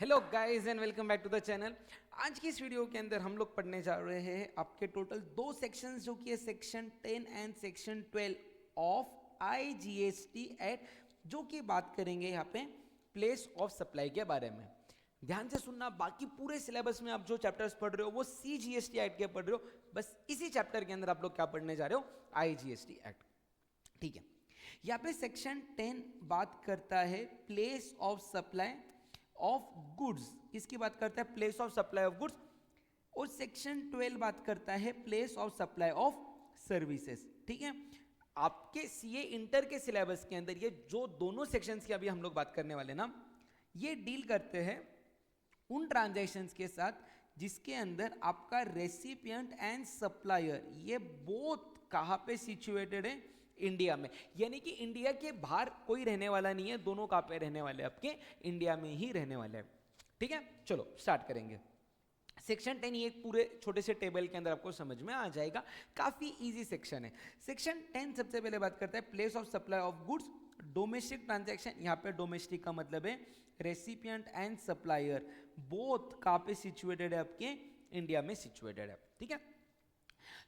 Hello guys and welcome back to the channel. आज की इस वीडियो के अंदर हम लोग पढ़ने जा रहे हैं आपके टोटल दो सेक्शंस जो कि है section 10 and section 12 of IGST act, जो कि बात करेंगे यहाँ पे प्लेस ऑफ सप्लाई के बारे में। ध्यान से सुनना, बाकी पूरे सिलेबस में आप जो चैप्टर्स पढ़ रहे हो वो सीजीएसटी एक्ट के पढ़ रहे हो, बस इसी चैप्टर के अंदर आप लोग क्या पढ़ने जा रहे हो, आईजीएसटी एक्ट। ठीक है, यहाँ पे सेक्शन 10 बात करता है place of supply of goods, किसकी बात करता है, place of supply of goods. और सेक्शन 12 बात करता है place of supply of services. ठीक है, आपके सीए इंटर के सिलेबस के अंदर ये जो दोनों सेक्शंस की अभी हम लोग बात करने वाले ना, ये डील करते हैं उन ट्रांजैक्शंस के साथ जिसके अंदर आपका रेसिपिएंट एंड सप्लायर ये बोथ कहाँ पे सिचुएटेड है, इंडिया में। यानी कि इंडिया के बाहर कोई रहने वाला नहीं है, दोनों कहाँ पे रहने वाले, आपके इंडिया में ही रहने वाले हैं। ठीक है, चलो स्टार्ट करेंगे। सेक्शन 10 ये एक पूरे छोटे से टेबल के अंदर आपको समझ में आ जाएगा, काफी इजी सेक्शन है। सेक्शन 10 सबसे पहले बात करता है place of supply of goods domestic transaction. यहाँ पे डोमेस्टिक का मतलब है रेसिपिएंट एंड सप्लायर बोथ कहाँ पे सिचुएटेड है, आपके इंडिया में सिचुएटेड है। ठीक है,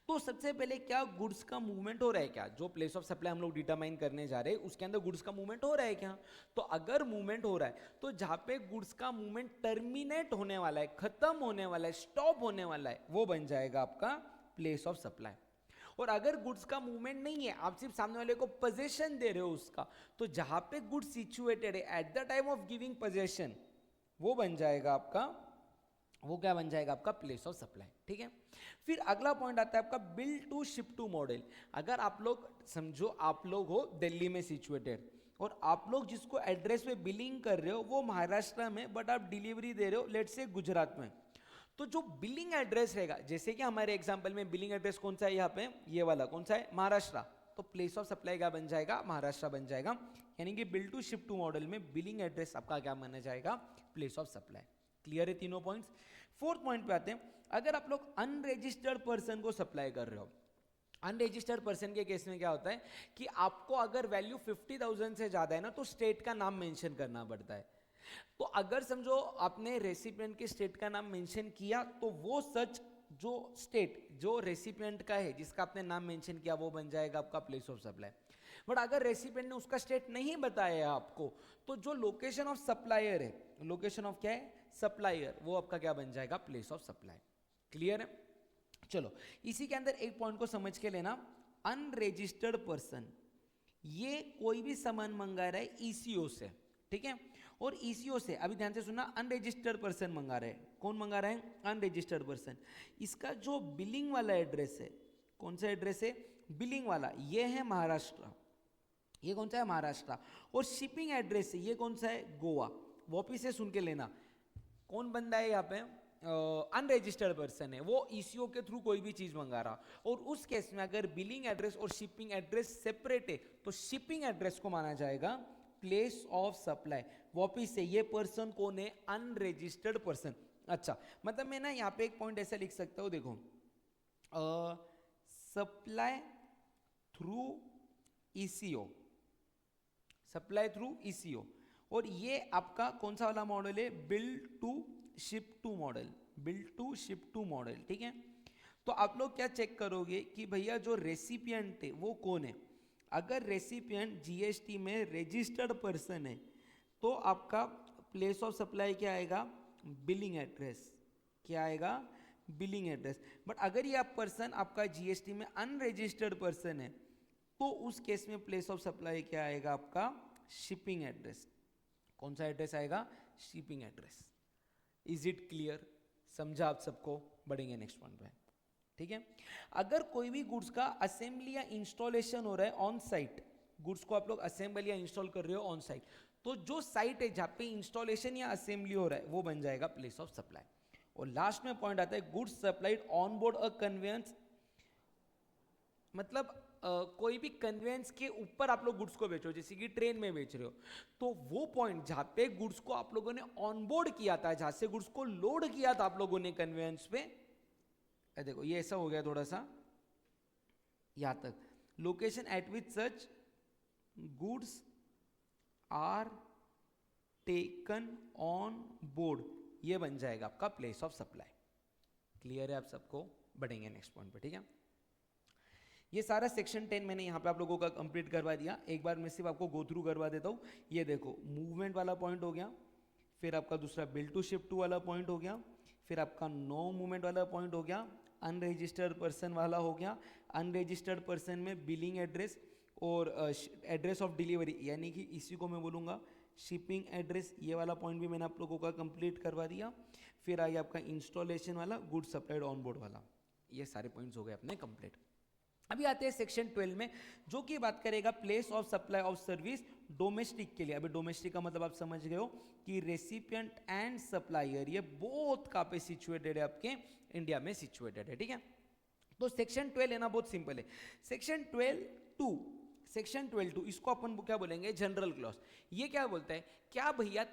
तो सबसे पहले क्या गुड्स का मूवमेंट हो रहा है क्या, जो प्लेस ऑफ सप्लाई हम लोग डिटरमाइन करने जा रहे हैं उसके अंदर गुड्स का मूवमेंट हो रहा है क्या। तो अगर मूवमेंट हो रहा है तो जहां पे गुड्स का मूवमेंट टर्मिनेट होने वाला है, खत्म होने वाला है, स्टॉप होने वाला है, वो बन जाएगा आपका प्लेस ऑफ सप्लाई। और अगर गुड्स का मूवमेंट नहीं है, आप सिर्फ सामने वाले को पोजीशन दे रहे हो उसका, तो जहां पे गुड्स सिचुएटेड है eight the time of giving position, वो बन जाएगा आपका, वो क्या बन जाएगा आपका प्लेस ऑफ सप्लाई। ठीक है, फिर अगला पॉइंट आता है आपका bill to ship to model. अगर आप लोग समझो, आप लोग हो दिल्ली में सिचुएटेड और आप लोग जिसको एड्रेस पे बिलिंग कर रहे हो वो महाराष्ट्र में, बट आप डिलीवरी दे रहे हो लेट से गुजरात में, तो जो बिलिंग एड्रेस रहेगा, जैसे कि हमारे एग्जांपल में बिलिंग एड्रेस कौन सा है यहाँ पे, ये वाला कौन सा है, महाराष्ट्र, तो प्लेस ऑफ सप्लाई क्या बन जाएगा, महाराष्ट्र बन जाएगा। यानी कि bill to ship to model में बिलिंग एड्रेस आपका क्या माना जाएगा, प्लेस ऑफ सप्लाई। क्लियर है तीनों पॉइंट्स। फोर्थ पॉइंट पे आते हैं, अगर आप लोग अनरजिस्टर्ड पर्सन को सप्लाई कर रहे हो, अनरजिस्टर्ड पर्सन के केस में क्या होता है कि आपको अगर वैल्यू 50,000 से ज्यादा है ना, तो स्टेट का नाम मेंशन करना पड़ता है। तो अगर समझो आपने रेसिपिएंट के स्टेट का नाम मेंशन किया, तो वो सच जो स्टेट जो रेसिपिएंट का है जिसका आपने नाम मेंशन किया, वो बन जाएगा आपका प्लेस ऑफ सप्लाई। बट अगर रेसिपिएंट ने उसका स्टेट नहीं बताया आपको, तो जो लोकेशन ऑफ सप्लायर है, लोकेशन ऑफ क्या है, सप्लायर, वो आपका क्या बन जाएगा, प्लेस ऑफ सप्लाई। क्लियर है, चलो इसी के अंदर एक पॉइंट को समझ के लेना, अनरजिस्टर्ड पर्सन ये कोई भी सामान मंगा रहा है ईसीओ से। ठीक है, और ईसीओ से, अभी ध्यान से सुनना, अनरजिस्टर्ड पर्सन मंगा रहे हैं, कौन मंगा रहा है, अनरजिस्टर्ड पर्सन। इसका जो बिलिंग वाला एड्रेस है, कौन सा एड्रेस है, बिलिंग वाला, ये है महाराष्ट्र, ये कौन सा है, महाराष्ट्र। और शिपिंग एड्रेस है, ये कौन सा है, गोवा। वापिस से सुन के लेना, कौन बंदा है यहाँ पे, अनरजिस्टर्ड पर्सन है, वो ईसीओ के थ्रू कोई भी चीज मंगा रहा, और उस केस में अगर बिलिंग एड्रेस और शिपिंग एड्रेस सेपरेट है, तो शिपिंग एड्रेस को माना जाएगा प्लेस ऑफ सप्लाई। वापिस से ये पर्सन कौन है, अनरजिस्टर्ड पर्सन। अच्छा, मतलब मैं ना यहाँ पे एक पॉइंट ऐसा लिख सकता हूँ, देखो, supply through ECO, supply through ECO, और ये आपका कौन सा वाला मॉडल है, bill to ship to model, bill to ship to model. ठीक है, तो आप लोग क्या चेक करोगे कि भैया जो रेसिपिएंट है वो कौन है। अगर रेसिपिएंट जीएसटी में रजिस्टर्ड पर्सन है, तो आपका प्लेस ऑफ सप्लाई क्या आएगा, बिलिंग एड्रेस, क्या आएगा, बिलिंग एड्रेस। बट अगर ये आप पर्सन आपका जीएसटी में अनरजिस्टर्ड पर्सन है, तो उस केस में प्लेस ऑफ सप्लाई क्या आएगा, आपका शिपिंग एड्रेस। कौन सा एड्रेस आएगा, shipping address. Is it clear, समझा आप सबको, बढ़ेंगे नेक्स्ट पॉइंट पे। ठीक है, अगर कोई भी गुड्स का असेंबली या इंस्टॉलेशन हो रहा है ऑन साइट, गुड्स को आप लोग असेंबल या इंस्टॉल कर रहे हो ऑन साइट, तो जो साइट है जहां पे इंस्टॉलेशन या असेंबली हो रहा है वो बन जाएगा प्लेस ऑफ सप्लाई। और लास्ट में पॉइंट आता है goods supplied on board a conveyance, मतलब कोई भी कन्वेंस के ऊपर आप लोग गुड्स को बेचो, जैसे कि ट्रेन में बेच रहे हो, तो वो पॉइंट जहां पे गुड्स को आप लोगों ने ऑन बोर्ड किया था, जहां से गुड्स को लोड किया था आप लोगों ने कन्वेंस पे, देखो ये ऐसा हो गया थोड़ा सा यहां तक, location at which such goods are taken on board, ये बन जाएगा आपका प्लेस ऑफ सप्लाई। क्लियर है आप सबको? बढ़ेंगे नेक्स्ट पॉइंट पे, ठीक है। ये सारा सेक्शन 10 मैंने यहाँ पे आप लोगों का कंप्लीट करवा दिया। एक बार मैं सिर्फ आपको गो थ्रू करवा देता हूँ। ये देखो, मूवमेंट वाला पॉइंट हो गया, फिर आपका दूसरा बिल टू शिप टू वाला पॉइंट हो गया, फिर आपका नो मूवमेंट वाला पॉइंट हो गया, अनरजिस्टर्ड पर्सन वाला हो गया। अनरजिस्टर्ड पर्सन में बिलिंग एड्रेस और एड्रेस ऑफ डिलीवरी, यानी कि इसी को मैं बोलूँगा शिपिंग एड्रेस, ये वाला पॉइंट भी मैंने आप लोगों का कंप्लीट करवा दिया। फिर आ गया आपका इंस्टॉलेशन वाला, गुड सप्लाइड ऑन बोर्ड वाला। ये सारे पॉइंट्स हो गए अपने कंप्लीट। अभी आते हैं सेक्शन 12 में, जो कि बात करेगा place of supply of service domestic के लिए। अभी डोमेस्टिक का मतलब आप समझ गए हो कि रेसिपिएंट एंड सप्लायर, ये बोथ कहाँ पे सिचुएटेड है? आपके इंडिया में सिचुएटेड है, ठीक है। तो सेक्शन 12 है ना, बहुत सिंपल है। सेक्शन 12(2), इसको अपन क्या बोलेंगे? General clause. ये क्या बोलता है? क्या भैया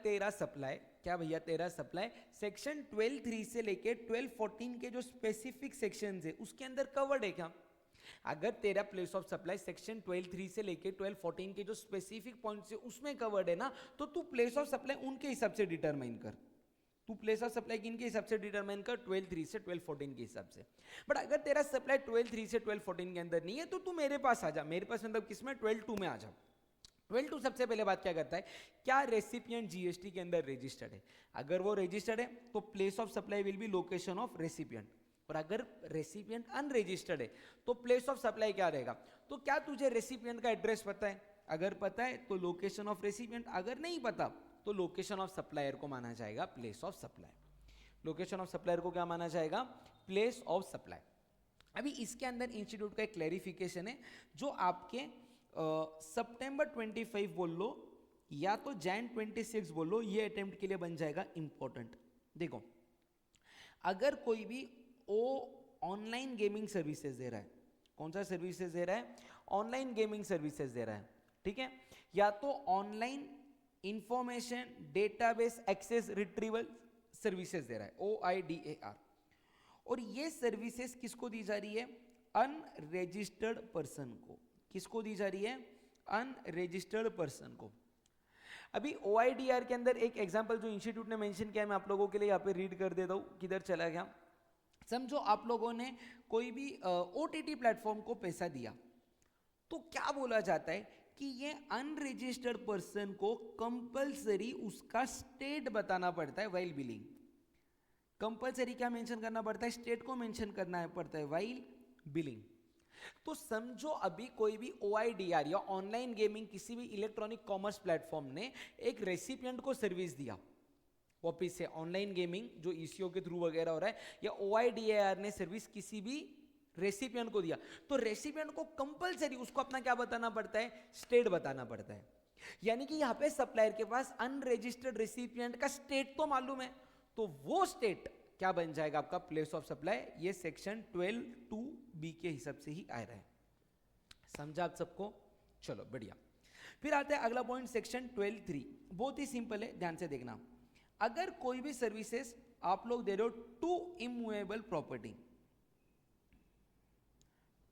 तेरा सप्लाई, सेक्शन 12(3) से लेके 12(14) के जो स्पेसिफिक सेक्शंस है उसके अंदर कवर्ड है क्या? अगर तेरा प्लेस ऑफ सप्लाई सेक्शन 12(3) से लेके 12(14) के जो स्पेसिफिक पॉइंट्स है उसमें कवर्ड है ना, तो तू प्लेस ऑफ सप्लाई उनके हिसाब से डिटरमाइन कर। तू प्लेस ऑफ सप्लाई किनके हिसाब से डिटरमाइन कर? 12(3) से 12(14) के हिसाब से। बट अगर तेरा सप्लाई 12(3) से 12(14) के अंदर नहीं है तो तू मेरे पास आ जा। मेरे पास मतलब किसमें? 12(2) में आ जा। 12(2) सबसे पहले बात क्या करता है? क्या रेसिपिएंट जीएसटी के अंदर रजिस्टर्ड है? अगर वो रजिस्टर्ड है तो place of supply will B location of recipient. और अगर रेसिपिएंट अनरजिस्टर्ड है तो प्लेस ऑफ सप्लाई क्या रहेगा? तो क्या तुझे रेसिपिएंट का एड्रेस पता है? अगर पता है तो लोकेशन ऑफ रेसिपिएंट, अगर नहीं पता तो लोकेशन ऑफ सप्लायर को माना जाएगा place of supply. Location of supplier को क्या माना जाएगा? Place of supply. अभी इसके अंदर इंस्टीट्यूट का एक क्लैरिफिकेशन है, जो आपके सितंबर 25 बोल लो या तो जैन 26 बोल लो, ये अटेम्प्ट के लिए बन जाएगा इंपॉर्टेंट। देखो, अगर कोई भी ऑनलाइन गेमिंग सर्विसेज दे रहा है, कौन सा सर्विसेज दे रहा है? ऑनलाइन गेमिंग सर्विसेज दे रहा है, ठीक है। या तो online information database access retrieval services दे रहा है, OIDAR। और ये सर्विसेज किसको दी जा रही है? अनरजिस्टर्ड पर्सन को। किसको दी जा रही है? अनरजिस्टर्ड पर्सन को। अभी OIDR के अंदर एक एग्जांपल जो इंस्टीट्यूट ने मेंशन किया, मैं आप लोगों के लिए यहाँ पे रीड कर देता हूँ। किधर चला गया? समझो आप लोगों ने कोई भी OTT प्लेटफॉर्म को पैसा दिया, तो क्या बोला जाता है कि ये अनरजिस्टर्ड पर्सन को कंपलसरी उसका स्टेट बताना पड़ता है वाइल बिलिंग। कंपलसरी क्या मेंशन करना पड़ता है? स्टेट को मेंशन करना पड़ता है वाइल बिलिंग। तो समझो अभी कोई भी OIDR या ऑनलाइन गेमिंग किसी भी इलेक्ट्रॉनिक कॉमर्स प्लेटफॉर्म ने एक रेसिपिएंट को सर्विस दिया, वापिस से ऑनलाइन गेमिंग जो ECO के थ्रू वगैरह हो रहा है, या OIDAR ने सर्विस किसी भी रेसिपिएंट को दिया, तो रेसिपिएंट को कंपलसरी उसको अपना क्या बताना पड़ता है? स्टेट बताना पड़ता है। यानी कि यहाँ पे सप्लायर के पास अनरजिस्टर्ड रेसिपिएंट का स्टेट तो मालूम है, तो वो स्टेट क्या बन जाएगा? आपका प्लेस ऑफ सप्लाई। ये सेक्शन 12(2)B के हिसाब से ही आ रहा है। समझा आप सबको? चलो बढ़िया। फिर आता है अगला पॉइंट, सेक्शन 12(3). बहुत ही सिंपल है, ध्यान से देखना। अगर कोई भी सर्विसेज आप लोग दे रहे हो टू इमूवेबल प्रॉपर्टी,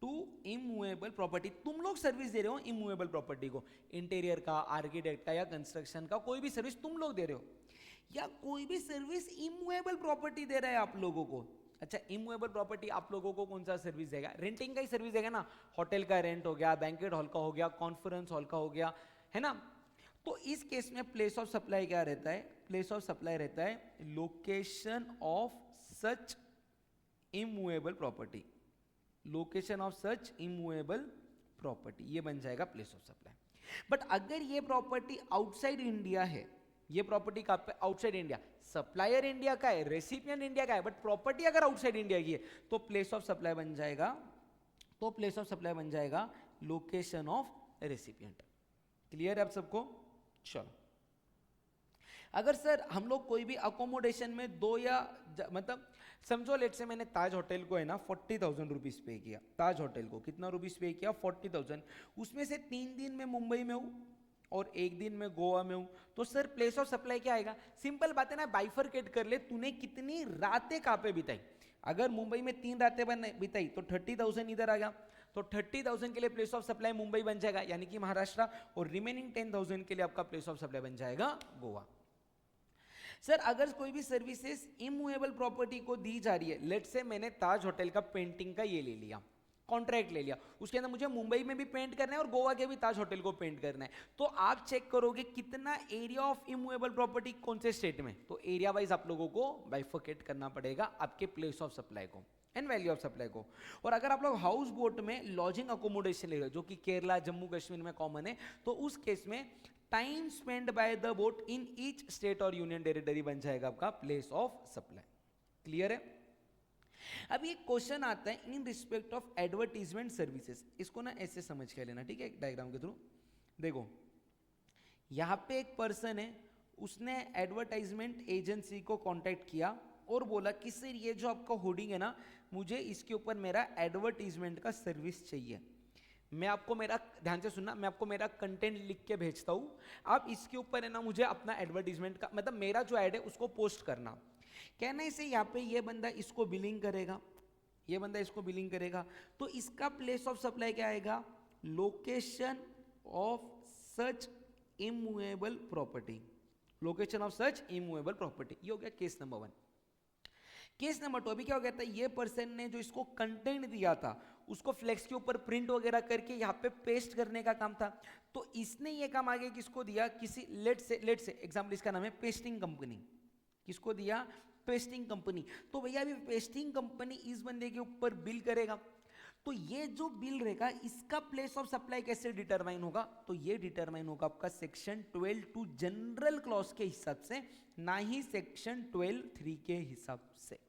तुम लोग सर्विस दे रहे हो इमूवेबल प्रॉपर्टी को, इंटीरियर का, आर्किटेक्ट का या कंस्ट्रक्शन का, कोई भी सर्विस तुम लोग दे रहे हो, या कोई भी सर्विस इमूवेबल प्रॉपर्टी दे रहा है आप लोगों को। अच्छा, इमूवेबल प्रॉपर्टी आप लोगों को कौन सा सर्विस देगा? रेंटिंग का ही सर्विस देगा ना। होटल का रेंट हो गया, बैंक्वेट हॉल का हो गया, कॉन्फ्रेंस हॉल का हो गया, है ना। तो इस केस में प्लेस ऑफ सप्लाई क्या रहता है? प्लेस ऑफ सप्लाई रहता है location of such immovable property. Location of such immovable property, ये बन जाएगा प्लेस ऑफ सप्लाई। बट अगर ये प्रॉपर्टी आउटसाइड इंडिया है, ये प्रॉपर्टी कहाँ पे? Outside India. सप्लायर इंडिया का है, रेसिपिएंट इंडिया का है, बट प्रॉपर्टी अगर आउटसाइड इंडिया की है तो प्लेस ऑफ सप्लाई बन जाएगा, लोकेशन ऑफ रेसिपिएंट। क्लियर है आप सबको? चलो, अगर सर हम लोग कोई भी अकोमोडेशन में दो या मतलब समझो लेट से मैंने ताज होटल को है ना 40,000 रुपीज पे किया, ताज होटल को कितना रुपीज पे किया? 40,000। उसमें से 3 दिन में मुंबई में हूँ और 1 दिन में गोवा में हूँ, तो सर प्लेस ऑफ सप्लाई क्या आएगा? सिंपल बात है ना, बाइफरकेट कर ले, तूने कितनी रातें कहाँ पे बिताई। अगर मुंबई में 3 रातें बिताई तो 30,000 इधर आ गया, तो 30,000 के लिए प्लेस ऑफ सप्लाई मुंबई बन जाएगा यानी कि महाराष्ट्र, और रिमेनिंग 10,000 के लिए आपका प्लेस ऑफ सप्लाई बन जाएगा गोवा। सर अगर कोई भी सर्विसेज इमूवेबल प्रॉपर्टी को दी जा रही है, लेट से मैंने ताज होटल का पेंटिंग का ये ले लिया, कॉन्ट्रैक्ट ले लिया, उसके अंदर मुझे मुंबई में भी पेंट करना है और गोवा के भी ताज होटल को पेंट करना है, तो आप चेक करोगे कितना एरिया ऑफ इमूवेबल प्रॉपर्टी कौन से स्टेट में, तो एरिया वाइज आप लोगों को बाइफर्केट करना पड़ेगा आपके प्लेस ऑफ सप्लाई को एंड वैल्यू ऑफ सप्लाई को। और अगर आप लोग हाउस बोट में लॉजिंग अकोमोडेशन ले रहे हो जो कि केरला जम्मू कश्मीर में कॉमन है, तो उस केस में time spend by the boat in each state और यूनियन टेरिटरी बन जाएगा आपका प्लेस ऑफ सप्लाई। क्लियर है? अब ये क्वेश्चन आता है in respect of advertisement services, इसको ना ऐसे समझ के लेना, ठीक है, एक डायग्राम के थ्रू। देखो यहां पे एक पर्सन है, उसने एडवर्टाइजमेंट एजेंसी को कांटेक्ट किया और बोला कि सर ये जो आपका होर्डिंग है ना, मुझे इसके ऊपर मेरा एडवर्टीजमेंट का सर्विस चाहिए। मैं आपको मेरा, ध्यान से सुनना, मैं आपको मेरा कंटेंट लिख के भेजता हूँ, आप इसके ऊपर है ना मुझे अपना एडवर्टीजमेंट का मतलब मेरा जो ऐड है उसको पोस्ट करना। कहने से यहाँ पे ये बंदा इसको बिलिंग करेगा, ये बंदा इसको बिलिंग करेगा, तो इसका प्लेस ऑफ सप्लाई क्या आएगा, location of such immovable property, location of such immovable property. ये हो गया केस नंबर 1। केस नंबर 2, अभी क्या हो गया था, ये पर्सन ने जो इसको कंटेंट दिया था उसको फ्लेक्स के ऊपर प्रिंट वगैरह करके यहाँ पे पेस्ट करने का काम था, तो इसने ये काम आगे किसको दिया, किसी लेट से एग्जाम्पल इसका नाम है पेस्टिंग कंपनी, किसको दिया, पेस्टिंग कंपनी। तो भैया अभी पेस्टिंग कंपनी इस बंदे के ऊपर बिल करेगा, तो ये जो बिल रहेगा इसका प्लेस ऑफ सप्लाई कैसे डिटरमाइन होगा, तो ये डिटरमाइन होगा आपका सेक्शन 12(2) जनरल क्लॉज के हिसाब से, ना ही सेक्शन 12(3) के हिसाब से।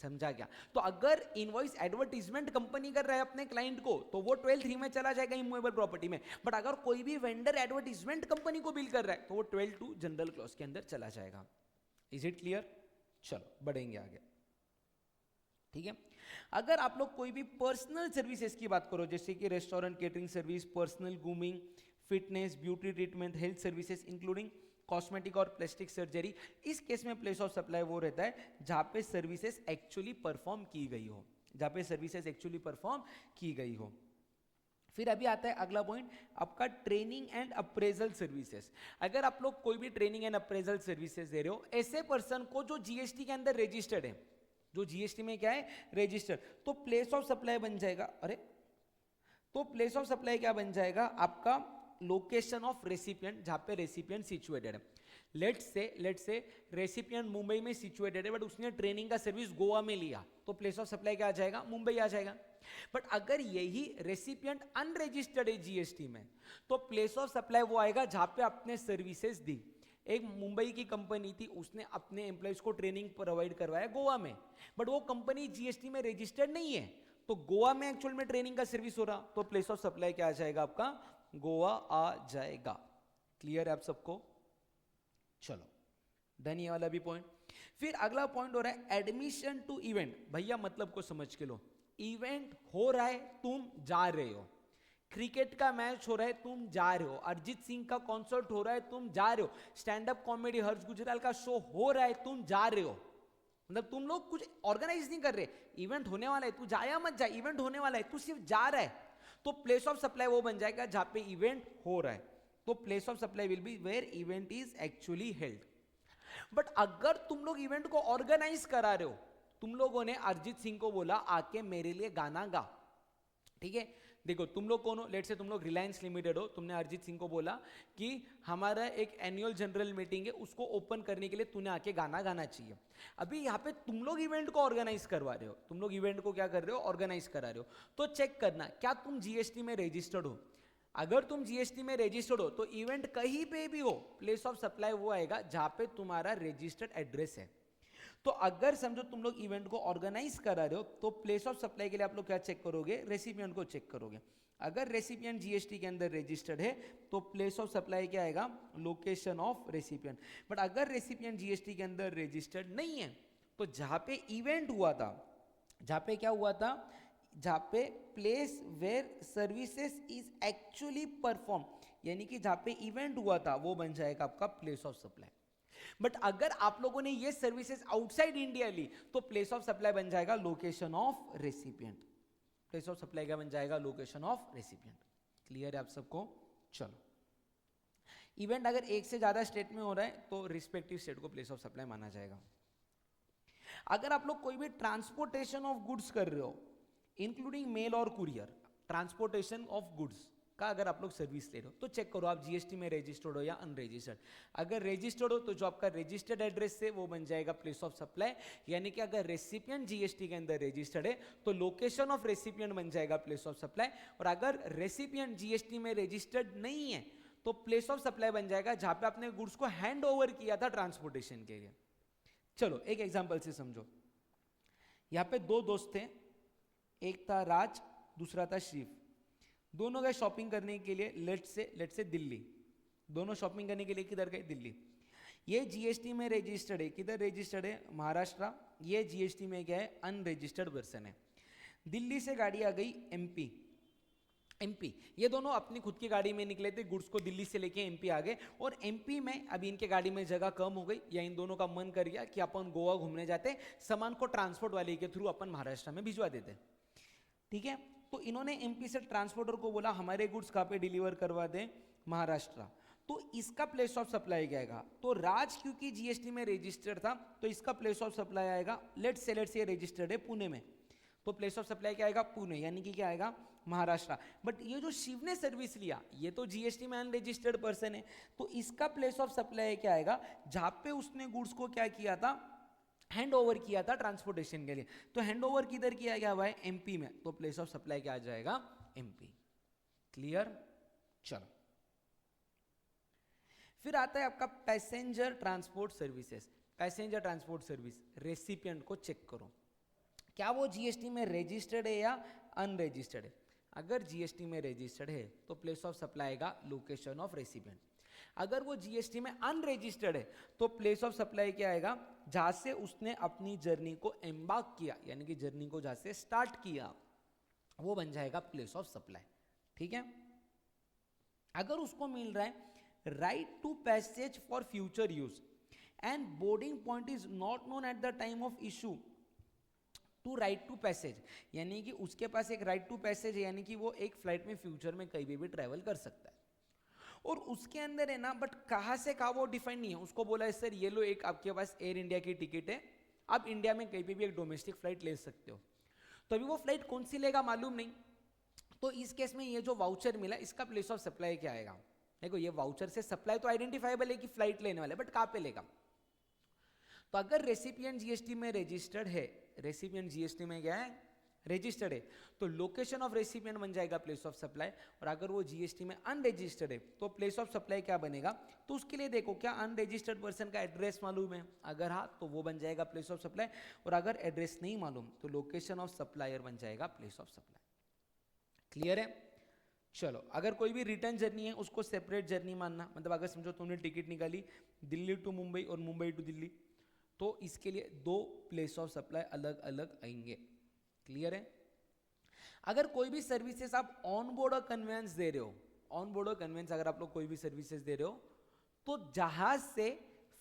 समझा क्या? तो अगर इनवॉइस एडवर्टीजमेंट कंपनी कर रहा है अपने क्लाइंट को तो वो 12(3) में चला जाएगा इमूवेबल प्रॉपर्टी में, बट अगर कोई भी वेंडर एडवर्टीजमेंट कंपनी को बिल कर रहा है तो वो 12(2) जनरल क्लॉज के अंदर चला जाएगा। Is it clear? चलो बढ़ेंगे आगे, ठीक है। अगर आप लोग कोई भी पर्सनल सर्विसेज की बात करो, जैसे कि restaurant, catering service, personal grooming, fitness, beauty treatment, health services including cosmetic और प्लास्टिक सर्जरी, इस केस में प्लेस ऑफ सप्लाई वो रहता है जहां पे सर्विसेज एक्चुअली परफॉर्म की गई हो, जहां पे सर्विसेज एक्चुअली परफॉर्म की गई हो। फिर अभी आता है अगला पॉइंट आपका ट्रेनिंग एंड अप्रेजल सर्विसेज। अगर आप लोग कोई भी ट्रेनिंग एंड अप्रेजल सर्विसेज दे रहे हो ऐसे पर्सन को जो जीएसटी के अंदर रजिस्टर्ड है, जो जीएसटी में क्या है, रजिस्टर्ड, तो प्लेस ऑफ सप्लाई बन जाएगा, अरे तो प्लेस ऑफ सप्लाई क्या बन जाएगा आपका, लोकेशन ऑफ रेसिपिएंट, जहां पे रेसिपिएंट सिचुएटेड है। लेट से रेसिपिएंट मुंबई में सिचुएटेड है बट उसने ट्रेनिंग का सर्विस गोवा में लिया, तो प्लेस ऑफ सप्लाई क्या आ जाएगा, मुंबई आ जाएगा। बट अगर यही रेसिपिएंट अनरजिस्टर्ड है जीएसटी में, तो प्लेस ऑफ सप्लाई वो आएगा जहां पे आपने सर्विसेज दी। एक मुंबई की कंपनी थी, उसने अपने एम्प्लॉइज को ट्रेनिंग प्रोवाइड करवाया गोवा में, बट वो कंपनी जीएसटी में रजिस्टर्ड नहीं है, तो गोवा में एक्चुअल में ट्रेनिंग का सर्विस हो रहा, तो प्लेस ऑफ सप्लाई क्या आ जाएगा आपका, गोवा आ जाएगा। क्लियर है आप सबको? चलो डन ये वाला भी पॉइंट। फिर अगला पॉइंट हो रहा है एडमिशन टू इवेंट। भैया मतलब को समझ के लो, इवेंट हो रहा है तुम जा रहे हो, क्रिकेट का मैच हो रहा है तुम जा रहे हो, अरिजीत सिंह का कॉन्सर्ट हो रहा है तुम जा रहे हो, स्टैंड अप कॉमेडी हर्ष गुजराल का शो हो रहा है तुम जा रहे हो, मतलब तुम लोग कुछ ऑर्गेनाइज नहीं कर रहे, इवेंट होने वाला है, तू जाया मत जा, इवेंट होने वाला है, तू सिर्फ जा रहा है, तो प्लेस ऑफ सप्लाई वो बन जाएगा जहां पे इवेंट हो रहा है, तो place of supply will be where event is actually held. But अगर तुम लोग इवेंट को ऑर्गेनाइज करा रहे हो, तुम लोगों ने अरिजीत सिंह को बोला आके मेरे लिए गाना गा, ठीक है, देखो तुम लोग कौन हो, लेट से तुम लोग रिलायंस लिमिटेड हो, तुमने अरिजीत सिंह को बोला कि हमारा एक एनुअल जनरल मीटिंग है, उसको ओपन करने के लिए तूने आके गाना गाना चाहिए। अभी यहाँ पे तुम लोग इवेंट को ऑर्गेनाइज करवा रहे हो, तुम लोग इवेंट को क्या कर रहे हो, ऑर्गेनाइज करा रहे हो, तो चेक करना क्या तुम जीएसटी में रजिस्टर्ड हो। अगर तुम जीएसटी में रजिस्टर्ड हो तो इवेंट कहीं पे भी हो, प्लेस ऑफ सप्लाई वो आएगा जहां पे तुम्हारा रजिस्टर्ड एड्रेस है। तो अगर समझो तुम लोग इवेंट को ऑर्गेनाइज करा रहे हो तो प्लेस ऑफ सप्लाई के लिए आप लोग क्या चेक करोगे, रेसिपिएंट को चेक करोगे। अगर रेसिपिएंट जीएसटी के अंदर रजिस्टर्ड है तो प्लेस ऑफ सप्लाई क्या आएगा, लोकेशन ऑफ रेसिपिएंट। बट अगर रेसिपिएंट जीएसटी के अंदर रजिस्टर्ड नहीं है तो जहां पे इवेंट हुआ था, जहां पे क्या हुआ था, जहां पे place where services is actually perform, यानी कि जहां पे इवेंट हुआ था वो बन जाएगा आपका प्लेस ऑफ सप्लाई। बट अगर आप लोगों ने ये सर्विसेज आउटसाइड इंडिया ली तो प्लेस ऑफ सप्लाई बन जाएगा location of recipient, place of supply का बन जाएगा लोकेशन ऑफ रेसिपिएंट। क्लियर है आप सबको? चलो इवेंट अगर एक से ज़्यादा स्टेट में हो रहा है तो रिस्पेक्टिव स्टेट को प्लेस ऑफ सप्लाई माना जाएगा। अगर आप लोग कोई भी ट्रांसपोर्टेशन ऑफ गुड्स कर रहे हो इंक्लूडिंग मेल और कुरियर, ट्रांसपोर्टेशन ऑफ गुड्स का अगर आप लोग सर्विस ले रहे हो तो चेक करो आप जीएसटी में रजिस्टर्ड हो या अनरजिस्टर्ड। अगर रजिस्टर्ड हो तो जो आपका रजिस्टर्ड एड्रेस है वो बन जाएगा प्लेस ऑफ सप्लाई, यानी कि अगर रेसिपिएंट जीएसटी के अंदर रजिस्टर्ड है तो लोकेशन ऑफ रेसिपिएंट बन जाएगा प्लेस ऑफ सप्लाई। और अगर रेसिपिएंट जीएसटी में रजिस्टर्ड नहीं है तो प्लेस ऑफ सप्लाई बन जाएगा जहां पे आपने गुड्स को हैंड ओवर किया था ट्रांसपोर्टेशन के लिए। चलो एक एग्जांपल से समझो। यहाँ पे दो दोस्त थे, एक था राज दूसरा था शिव। दोनों गए शॉपिंग करने के लिए लेट से दिल्ली। दोनों शॉपिंग करने के लिए किधर गए? दिल्ली। ये जीएसटी में रजिस्टर्ड है, किधर रजिस्टर्ड है? महाराष्ट्र। ये जीएसटी में क्या है? अनरजिस्टर्ड पर्सन है। दिल्ली से गाड़ी आ गई एमपी। ये दोनों अपनी खुद की गाड़ी में निकले थे, गुड्स को दिल्ली से लेके एमपी आ गए। और एमपी में अभी इनके गाड़ी में जगह कम हो गई या इन दोनों का मन कर गया कि अपन गोवा घूमने जाते, सामान को ट्रांसपोर्ट वाले के थ्रू अपन महाराष्ट्र में भिजवा देते। ठीक है, तो इन्होंने एमपी से ट्रांसपोर्टर को बोला हमारे गुड्स कहाँ पे डिलीवर करवा दें? महाराष्ट्र। तो इसका प्लेस ऑफ सप्लाई क्या आएगा? तो राज क्योंकि जीएसटी में रजिस्टर्ड था तो इसका प्लेस ऑफ सप्लाई आएगा लेट से ये रजिस्टर्ड है पुणे में, तो प्लेस ऑफ सप्लाई क्या आएगा? पुणे, यानी कि क्या आएगा? महाराष्ट्र। बट ये जो शिव ने सर्विस लिया ये तो जीएसटी में अनरजिस्टर्ड पर्सन है, तो इसका प्लेस ऑफ सप्लाई क्या आएगा? जहां पे उसने गुड्स को क्या किया था? हैंड ओवर किया था ट्रांसपोर्टेशन के लिए। तो हैंड ओवर किधर किया गया हुआ है? एमपी में, तो प्लेस ऑफ सप्लाई क्या आ जाएगा? एमपी। क्लियर? चलो फिर आता है आपका passenger transport services. Passenger transport service recipient को चेक करो, क्या वो जीएसटी में रजिस्टर्ड है या अनरजिस्टर्ड है? अगर जीएसटी में रजिस्टर्ड है तो प्लेस ऑफ सप्लाई आएगा लोकेशन ऑफ रेसिपिएंट। अगर वो जीएसटी में अनरजिस्टर्ड है तो प्लेस ऑफ सप्लाई क्या आएगा? जहां से उसने अपनी जर्नी को एम्बार्क किया, यानी कि जर्नी को जहां से स्टार्ट किया वो बन जाएगा प्लेस ऑफ सप्लाई। ठीक है, अगर उसको मिल रहा है right to passage for future use and boarding point is not known at the time of issue to right to passage, यानी कि उसके पास एक राइट टू पैसेज है, यानी कि वो एक फ्लाइट में फ्यूचर में कहीं भी ट्रैवल कर सकता है। और उसके अंदर है ना, बट कहाँ से कहाँ वो डिफाइन नहीं है। उसको बोला है सर ये लो एक आपके पास एयर इंडिया की टिकट है, आप इंडिया में कहीं भी एक डोमेस्टिक फ्लाइट ले सकते हो। तो अभी वो फ्लाइट कौन सी लेगा मालूम नहीं, तो इस केस में ये जो वाउचर मिला इसका प्लेस ऑफ सप्लाई क्या आएगा? देखो ये वाउचर से सप्लाई तो आइडेंटिफाइबल है कि फ्लाइट लेने वाले, बट कहाँ पे लेगा? तो अगर रेसिपिएंट जीएसटी में रजिस्टर्ड है, रेसिपिएंट जीएसटी में क्या है? रजिस्टर्ड है, तो लोकेशन ऑफ रेसिपिएंट बन जाएगा प्लेस ऑफ सप्लाई। और अगर वो जीएसटी में अनरजिस्टर्ड है तो प्लेस ऑफ सप्लाई क्या बनेगा? तो उसके लिए देखो क्या अनरजिस्टर्ड पर्सन का एड्रेस मालूम है? अगर हाँ तो वो बन जाएगा प्लेस ऑफ सप्लाई, और अगर एड्रेस नहीं मालूम तो लोकेशन ऑफ सप्लायर बन जाएगा प्लेस ऑफ सप्लाई। क्लियर है? चलो अगर कोई भी रिटर्न जर्नी है उसको सेपरेट जर्नी मानना, मतलब अगर समझो तुमने टिकट निकाली दिल्ली टू मुंबई और मुंबई टू दिल्ली, तो इसके लिए दो प्लेस ऑफ सप्लाई अलग अलग आएंगे। क्लियर है? अगर कोई भी सर्विसेज आप ऑन बोर्ड और कन्वेंस दे रहे हो, ऑन बोर्ड और कन्वेंस अगर आप लोग कोई भी सर्विसेज दे रहे हो तो जहाज से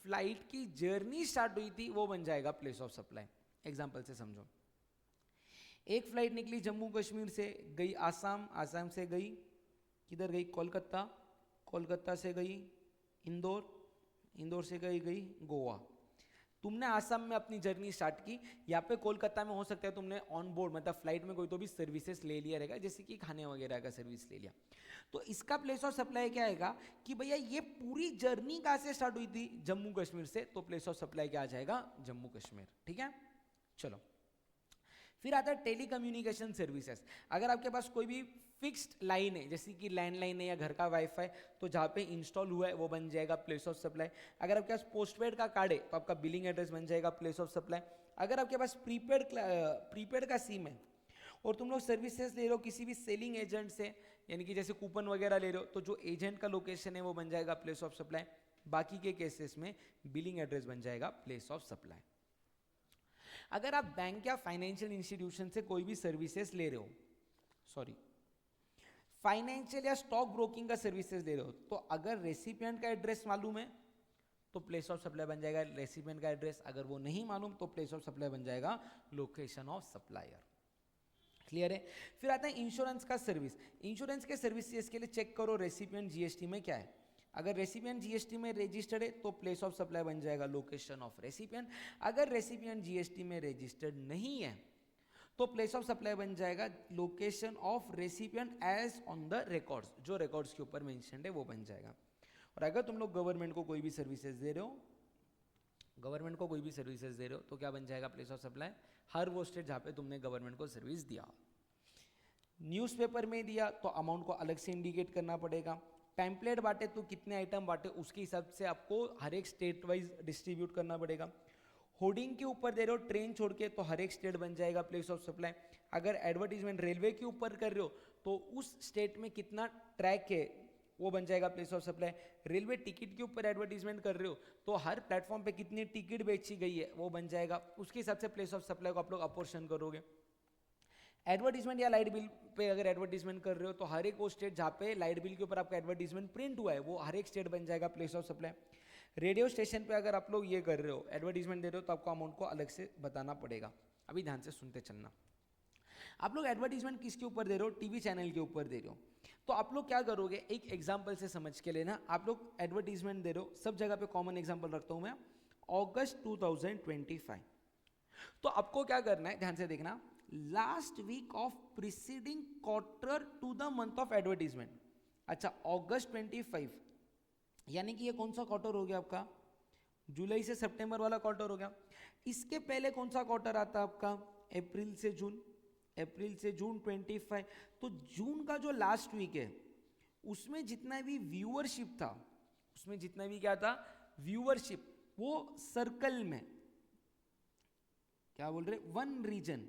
फ्लाइट की जर्नी स्टार्ट हुई थी वो बन जाएगा प्लेस ऑफ सप्लाई। एग्जांपल से समझो, एक फ्लाइट निकली जम्मू कश्मीर से, गई आसाम, आसाम से गई किधर गई? कोलकाता, कोलकाता से गई इंदौर, इंदौर से गई गोवा। तुमने आसाम में अपनी जर्नी स्टार्ट की, यहाँ पे कोलकाता में हो सकता है तुमने ऑन बोर्ड मतलब फ्लाइट में कोई तो भी सर्विसेज ले लिया रहेगा, जैसे कि खाने वगैरह का सर्विस ले लिया। तो इसका प्लेस ऑफ सप्लाई क्या आएगा कि भैया ये पूरी जर्नी कहाँ से स्टार्ट हुई थी? जम्मू कश्मीर से, तो प्लेस ऑफ सप्लाई क्या आ जाएगा? जम्मू कश्मीर। ठीक है, चलो फिर आता है टेली कम्युनिकेशन सर्विसेज। अगर आपके पास कोई भी फिक्स्ड लाइन है जैसे कि लैंडलाइन है या घर का वाईफाई, तो जहाँ पे इंस्टॉल हुआ है वो बन जाएगा प्लेस ऑफ सप्लाई। अगर आपके पास पोस्टपेड का कार्ड है तो आपका बिलिंग एड्रेस बन जाएगा प्लेस ऑफ सप्लाई। अगर आपके पास प्रीपेड का सिम है और तुम लोग सर्विसेज ले रहे हो किसी भी सेलिंग एजेंट से, यानी कि जैसे कूपन वगैरह ले रहे हो, तो जो एजेंट का लोकेशन है वो बन जाएगा प्लेस ऑफ सप्लाई। बाकी के केसेस में बिलिंग एड्रेस बन जाएगा प्लेस ऑफ सप्लाई। अगर आप बैंक या फाइनेंशियल इंस्टीट्यूशन से कोई भी सर्विसेज ले रहे हो, सॉरी फाइनेंशियल या स्टॉक ब्रोकिंग का सर्विसेज ले रहे हो, तो अगर रेसिपिएंट का एड्रेस मालूम है तो प्लेस ऑफ सप्लाई बन जाएगा रेसिपिएंट का एड्रेस। अगर वो नहीं मालूम तो प्लेस ऑफ सप्लाई बन जाएगा लोकेशन ऑफ सप्लायर। क्लियर है? फिर आता है इंश्योरेंस का सर्विस। इंश्योरेंस के सर्विसेज के लिए चेक करो रेसिपिएंट जीएसटी में क्या है। अगर रेसिपिएंट जीएसटी में रजिस्टर्ड है तो प्लेस ऑफ सप्लाई बन जाएगा लोकेशन ऑफ रेसिपिएंट। अगर रेसिपिएंट जीएसटी में रजिस्टर्ड नहीं है तो प्लेस ऑफ सप्लाई बन जाएगा location of recipient as on the records, जो रिकॉर्ड्स के ऊपर मेंशन्ड है वो बन जाएगा। और अगर तुम लोग गवर्नमेंट को कोई भी सर्विसेज दे रहे हो, गवर्नमेंट को कोई भी सर्विसेज दे रहे हो तो क्या बन जाएगा प्लेस ऑफ सप्लाई, हर वो स्टेट जहाँ पे तुमने गवर्नमेंट को सर्विस दिया। न्यूज़पेपर में दिया तो अमाउंट को अलग से इंडिकेट करना पड़ेगा। पैम्पलेट बांटे तो कितने आइटम बांटे उसके हिसाब से आपको हर एक स्टेट वाइज डिस्ट्रीब्यूट करना पड़ेगा। होर्डिंग के ऊपर दे रहे हो ट्रेन छोड़ के तो हर एक स्टेट बन जाएगा प्लेस ऑफ सप्लाई। अगर एडवर्टीजमेंट रेलवे के ऊपर कर रहे हो तो उस स्टेट में कितना ट्रैक है वो बन जाएगा place of supply. Railway ticket के ऊपर एडवर्टीजमेंट कर रहे हो तो हर प्लेटफॉर्म पे कितनी टिकट बेची गई है वो बन जाएगा, उसके हिसाब से प्लेस ऑफ सप्लाई को आप लोग अपोर्शन करोगे। एडवर्टीजमेंट या लाइट बिल पे अगर एडवर्टीजमेंट कर रहे हो तो हर एक वो स्टेट जहाँ पे लाइट बिल के ऊपर आपका एडवर्टीजमेंट प्रिंट हुआ है वो हर एक स्टेट बन जाएगा place of supply. Radio station पे अगर आप लोग ये कर रहे हो एडवर्टीजमेंट दे रहे हो तो आपको अमाउंट को अलग से बताना पड़ेगा। अभी ध्यान से सुनते चलना। आप लोग एडवर्टीजमेंट किसके ऊपर दे रहे हो, टीवी चैनल के ऊपर दे रहे हो तो आप लोग क्या करोगे, एक एग्जाम्पल से समझ के लेना। आप लोग एडवर्टीजमेंट दे रहे हो, सब जगह पे कॉमन एग्जाम्पल रखता हूँ मैं, अगस्त 2025। तो आपको क्या करना है, ध्यान से देखना, last week of preceding quarter to the month of advertisement. अच्छा, अगस्त 25 यानी कि ये कौन सा क्वार्टर हो गया आपका, जुलाई से सितंबर वाला क्वार्टर हो गया। इसके पहले कौन सा क्वार्टर आता है आपका, अप्रैल से जून, अप्रैल से जून 25। तो जून का जो लास्ट वीक है उसमें जितना भी व्यूअरशिप था, उसमें जितना भी क्या था व्यूअरशिप, वो सर्कल में क्या बोल रहे, वन रीजन,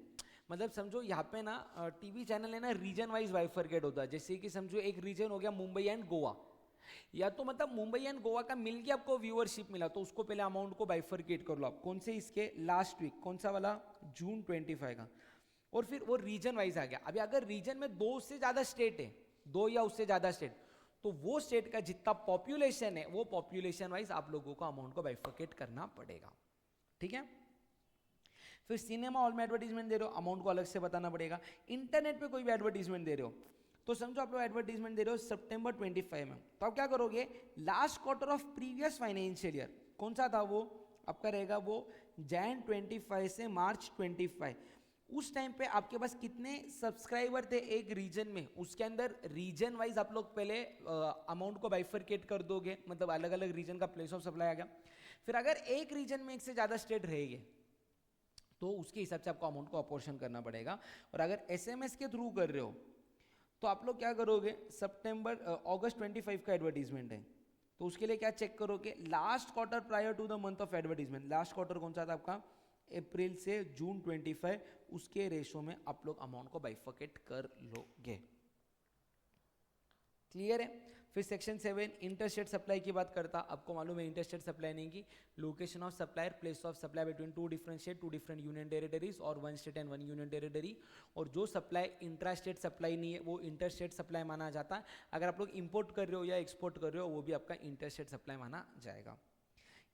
मतलब समझो यहाँ पे ना टीवी चैनल है ना रीजन वाइज बाइफरकेट होता है। जैसे कि समझो एक रीजन हो गया मुंबई एंड गोवा, या तो मतलब मुंबई एंड गोवा का मिलके आपको व्यूअरशिप मिला तो उसको पहले अमाउंट को बाइफरकेट कर लो आप, कौन से, इसके लास्ट वीक, कौन सा वाला, जून 25 का, और फिर वो रीजन वाइज आ गया। अभी अगर रीजन में 2 से ज्यादा स्टेट है, 2 या उससे ज्यादा स्टेट, तो वो स्टेट का जितना पॉपुलेशन है वो पॉपुलेशन वाइज आप लोगों को अमाउंट को बाइफरकेट करना पड़ेगा। ठीक है। फिर सिनेमा हॉल में एडवर्टीजमेंट दे रहे हो, अमाउंट को अलग से बताना पड़ेगा। इंटरनेट पे कोई भी एडवर्टीजमेंट दे रहे हो तो समझो आप लोग एडवर्टीजमेंट दे रहे हो सितंबर 25 में, तो आप क्या करोगे, last quarter of previous financial year कौन सा था वो आपका रहेगा, वो जैन 25 से मार्च 25। उस टाइम पे आपके पास कितने सब्सक्राइबर थे एक रीजन में, उसके अंदर रीजन वाइज आप लोग पहले अमाउंट को बाइफरकेट कर दोगे, मतलब अलग अलग रीजन का प्लेस ऑफ सप्लाई आ गया। फिर अगर एक रीजन में एक से ज्यादा स्टेट रहेंगे तो उसके हिसाब से आपको अमाउंट को अपोर्शन करना पड़ेगा। और अगर एसएमएस के थ्रू कर रहे हो तो आप लोग क्या करोगे, अगस्त 25 का एडवर्टीजमेंट है तो उसके लिए क्या चेक करोगे, last quarter prior to the month of advertisement, last quarter कौन सा था आपका, अप्रैल से जून 25, उसके रेशो में आप लोग अमाउंट को बाइफरकेट कर लोगे। क्लियर है। फिर सेक्शन 7 इंटरस्टेट सप्लाई की बात करता, आपको मालूम है इंटरस्टेट सप्लाई नहीं की, location of supplier, place of supply between 2 different state, 2 different union territories और 1 स्टेट एंड 1 यूनियन टेरिटरी। और जो सप्लाई इंट्रास्टेट सप्लाई नहीं है वो इंटरस्टेट सप्लाई माना जाता है। अगर आप लोग इंपोर्ट कर रहे हो या एक्सपोर्ट कर रहे हो वो भी आपका इंटरस्टेट सप्लाई माना जाएगा।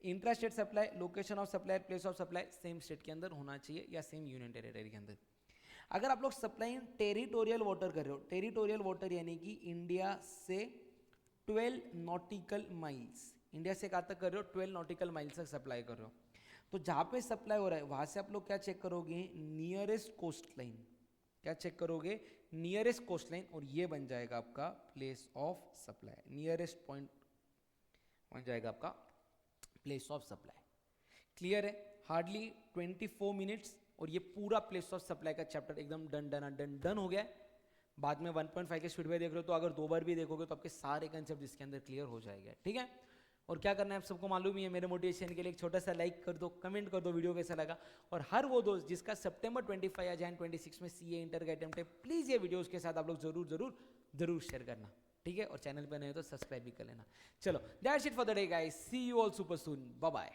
Intrastate supply, location of supplier, place of supply same state के अंदर होना चाहिए या सेम यूनियन टेरिटरी के अंदर। अगर आप लोग सप्लाई टेरिटोरियल वाटर कर रहे हो, टेरिटोरियल वाटर यानी कि इंडिया से 12 नॉटिकल माइल्स, इंडिया से कहाँ तक कर रहे हो, 12 नॉटिकल माइल्स तक सप्लाई कर रहे हो, तो जहाँ पे सप्लाई हो रहा है वहाँ से आप लोग क्या चेक करोगे, नियरेस्ट कोस्ट लाइन, क्या चेक करोगे, नियरेस्ट कोस्ट लाइन, और ये बन जाएगा आपका place of supply, nearest point बन जाएगा आपका प्लेस ऑफ सप्लाई। क्लियर है। हार्डली 24 मिनट्स और ये पूरा प्लेस ऑफ सप्लाई का चैप्टर एकदम डन डन डन डन हो गया है। बाद में 1.5 के स्पीड पे देख रहे हो तो अगर 2 बार भी देखोगे तो आपके सारे कंसेप्ट इसके अंदर क्लियर हो जाएगा। ठीक है। और क्या करना है आप सबको मालूम ही है, मेरे मोटिवेशन के लिए एक छोटा सा लाइक कर दो, कमेंट कर दो वीडियो कैसा लगा, और हर वो दोस्त जिसका सितंबर 25 या जैन 26 में सीए इंटर का अटेम्प्ट है, प्लीज़ ये वीडियो उसके साथ आप लोग जरूर शेयर करना। ठीक है। और चैनल पर नए हो तो सब्सक्राइब भी कर लेना। चलो, that's it for the day guys, see you all super soon, bye bye.